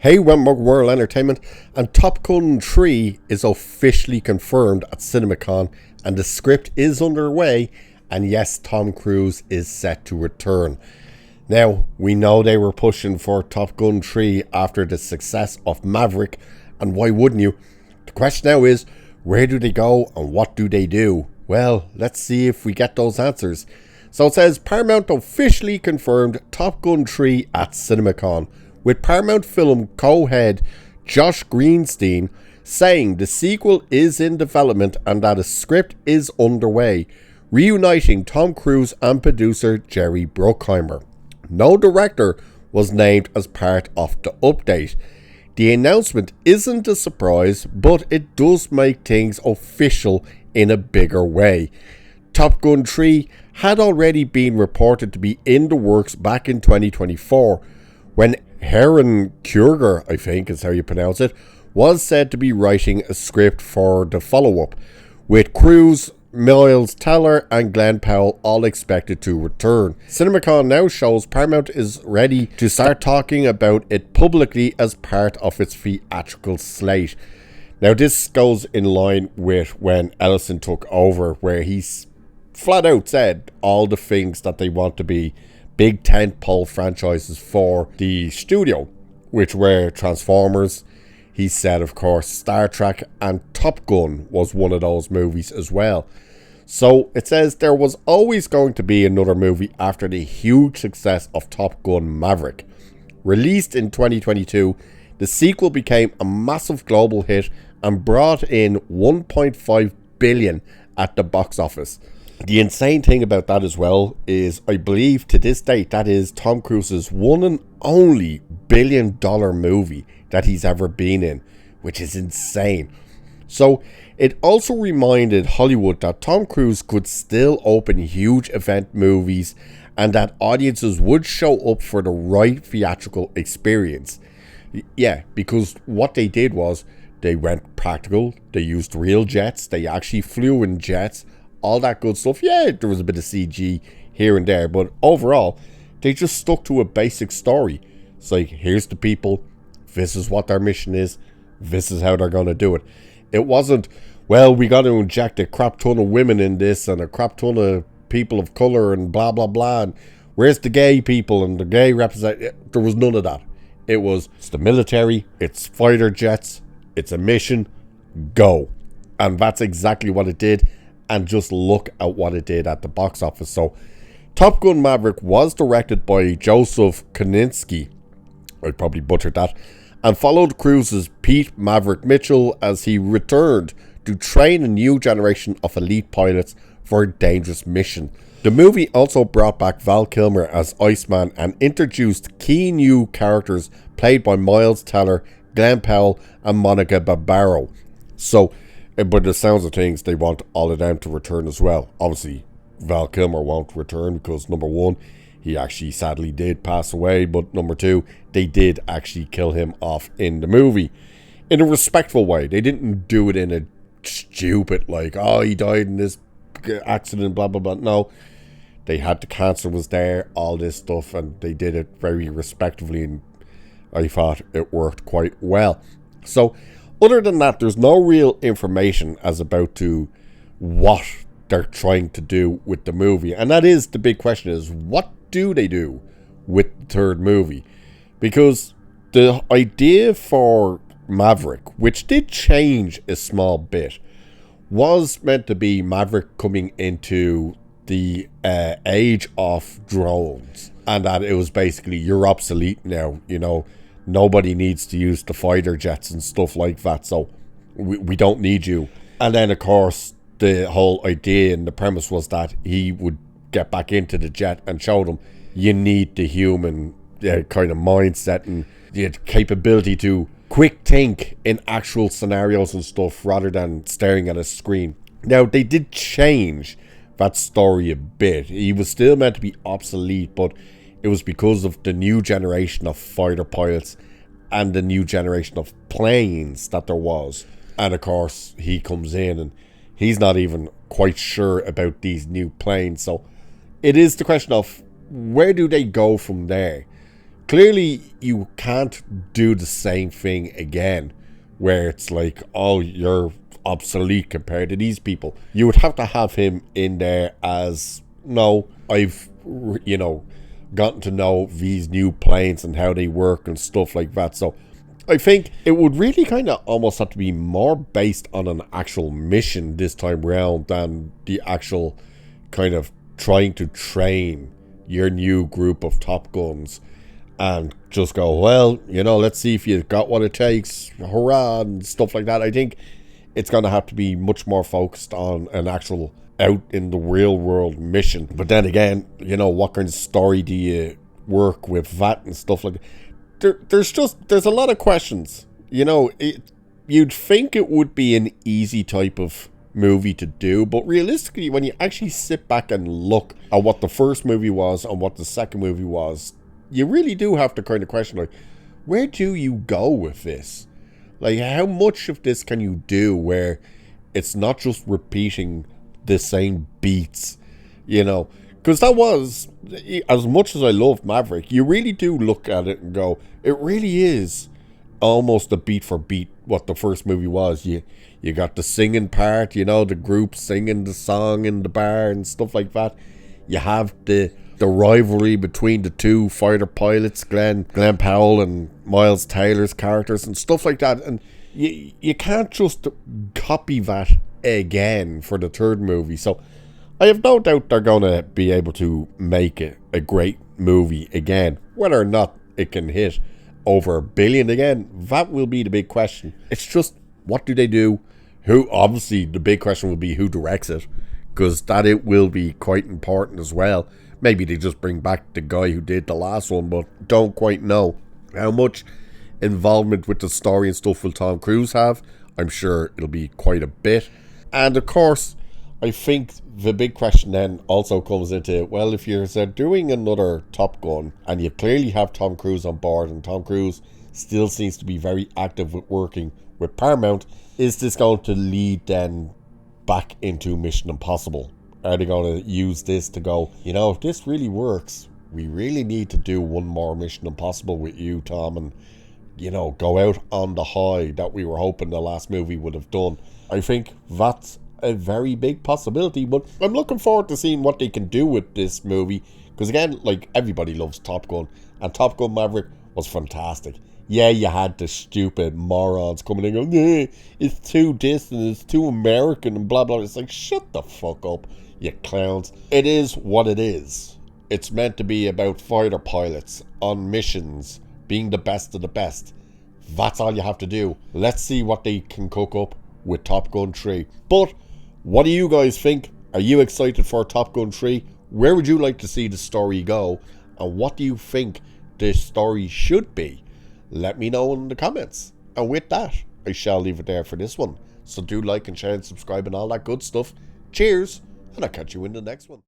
Hey, Wentworth World Entertainment, and Top Gun 3 is officially confirmed at CinemaCon, and the script is underway, and yes, Tom Cruise is set to return. Now, we know they were pushing for Top Gun 3 after the success of Maverick, and why wouldn't you? The question now is, where do they go and what do they do? Well, let's see if we get those answers. So it says, Paramount officially confirmed Top Gun 3 at CinemaCon, with Paramount Film co-head Josh Greenstein saying the sequel is in development and that a script is underway, reuniting Tom Cruise and producer Jerry Bruckheimer. No director was named as part of the update. The announcement isn't a surprise, but it does make things official in a bigger way. Top Gun 3 had already been reported to be in the works back in 2024, when Aaron Kurger, I think is how you pronounce it, was said to be writing a script for the follow-up, with Cruise, Miles Teller and Glenn Powell all expected to return. CinemaCon now shows Paramount is ready to start talking about it publicly as part of its theatrical slate. Now this goes in line with when Ellison took over, where he's flat out said all the things that they want to be big tentpole franchises for the studio, which were Transformers. He said, of course, Star Trek, and Top Gun was one of those movies as well. So it says there was always going to be another movie after the huge success of Top Gun Maverick. Released in 2022, the sequel became a massive global hit and brought in $1.5 billion at the box office. The insane thing about that as well is, I believe to this date, that is Tom Cruise's one and only billion-dollar movie that he's ever been in, which is insane. So it also reminded Hollywood that Tom Cruise could still open huge event movies and that audiences would show up for the right theatrical experience. Yeah, because what they did was they went practical, they used real jets, they actually flew in jets, all that good stuff. Yeah, there was a bit of CG here and there, but overall, they just stuck to a basic story. It's like, here's the people, this is what their mission is, this is how they're going to do it. It wasn't, well, we got to inject a crap ton of women in this and a crap ton of people of colour and blah, blah, blah. And where's the gay people and the gay represent? There was none of that. It was, it's the military, it's fighter jets, it's a mission, go. And that's exactly what it did. And just look at what it did at the box office. So, Top Gun Maverick was directed by Joseph Kosinski, I probably butchered that, and followed Cruise's Pete Maverick Mitchell as he returned to train a new generation of elite pilots for a dangerous mission. The movie also brought back Val Kilmer as Iceman and introduced key new characters played by Miles Teller, Glenn Powell, and Monica Barbaro. So, but the sounds of things, they want all of them to return as well. Obviously, Val Kilmer won't return because, number one, he actually sadly did pass away. But number two, they did actually kill him off in the movie. In a respectful way. They didn't do it in a stupid, like, oh, he died in this accident, blah, blah, blah. No, they had the cancer was there, all this stuff, and they did it very respectfully. And I thought it worked quite well. So, other than that, there's no real information as about to what they're trying to do with the movie. And that is the big question, is what do they do with the third movie? Because the idea for Maverick, which did change a small bit, was meant to be Maverick coming into the age of drones. And that it was basically, you're obsolete now, you know. Nobody needs to use the fighter jets and stuff like that, so we don't need you. And then, of course, the whole idea and the premise was that he would get back into the jet and show them you need the human kind of mindset and the capability to quick think in actual scenarios and stuff rather than staring at a screen. Now, they did change that story a bit. He was still meant to be obsolete, but it was because of the new generation of fighter pilots and the new generation of planes that there was. And of course, he comes in and he's not even quite sure about these new planes. So it is the question of, where do they go from there? clearly you can't do the same thing again, where it's like, oh, you're obsolete compared to these people. You would have to have him in there as, no, I've, gotten to know these new planes and how they work and stuff like that. So I think it would really kind of almost have to be more based on an actual mission this time around than the actual kind of trying to train your new group of Top Guns and just go, well, let's see if you got what it takes, hurrah, and stuff like that. I think it's going to have to be much more focused on an actual out in the real world mission. But then again, what kind of story do you work with that and stuff like that? There's a lot of questions. You'd think it would be an easy type of movie to do, but realistically, when you actually sit back and look at what the first movie was and what the second movie was, you really do have to kind of question, like, where do you go with this? Like, how much of this can you do where it's not just repeating the same beats, Because that was, as much as I love Maverick, you really do look at it and go, it really is almost a beat for beat what the first movie was. You got the singing part, the group singing the song in the bar and stuff like that. You have the rivalry between the two fighter pilots, Glenn Powell and Miles Taylor's characters and stuff like that. And you can't just copy that again for the third movie. So I have no doubt they're going to be able to make it a great movie again. Whether or not it can hit over $1 billion again, that will be the big question. It's just, what do they do? Obviously the big question will be who directs it, because that it will be quite important as well. Maybe they just bring back the guy who did the last one, but don't quite know. How much involvement with the story and stuff will Tom Cruise have? I'm sure it'll be quite a bit. And of course, I think the big question then also comes into, well, if you're doing another Top Gun and you clearly have Tom Cruise on board, and Tom Cruise still seems to be very active with working with Paramount, is this going to lead then back into Mission Impossible? Are they going to use this to go, if this really works, we really need to do one more Mission Impossible with you, Tom, and, go out on the high that we were hoping the last movie would have done. I think that's a very big possibility, but I'm looking forward to seeing what they can do with this movie, because again, like, everybody loves Top Gun, and Top Gun Maverick was fantastic. Yeah, you had the stupid morons coming in and going, it's too distant, it's too American, and blah blah. It's like, shut the fuck up, you clowns. It is what it is. It's meant to be about fighter pilots on missions, being the best of the best. That's all you have to do. Let's see what they can cook up with Top Gun 3. But what do you guys think? Are you excited for Top Gun 3? Where would you like to see the story go? And what do you think this story should be? Let me know in the comments. And with that, I shall leave it there for this one. So do like and share and subscribe and all that good stuff. Cheers, and I'll catch you in the next one.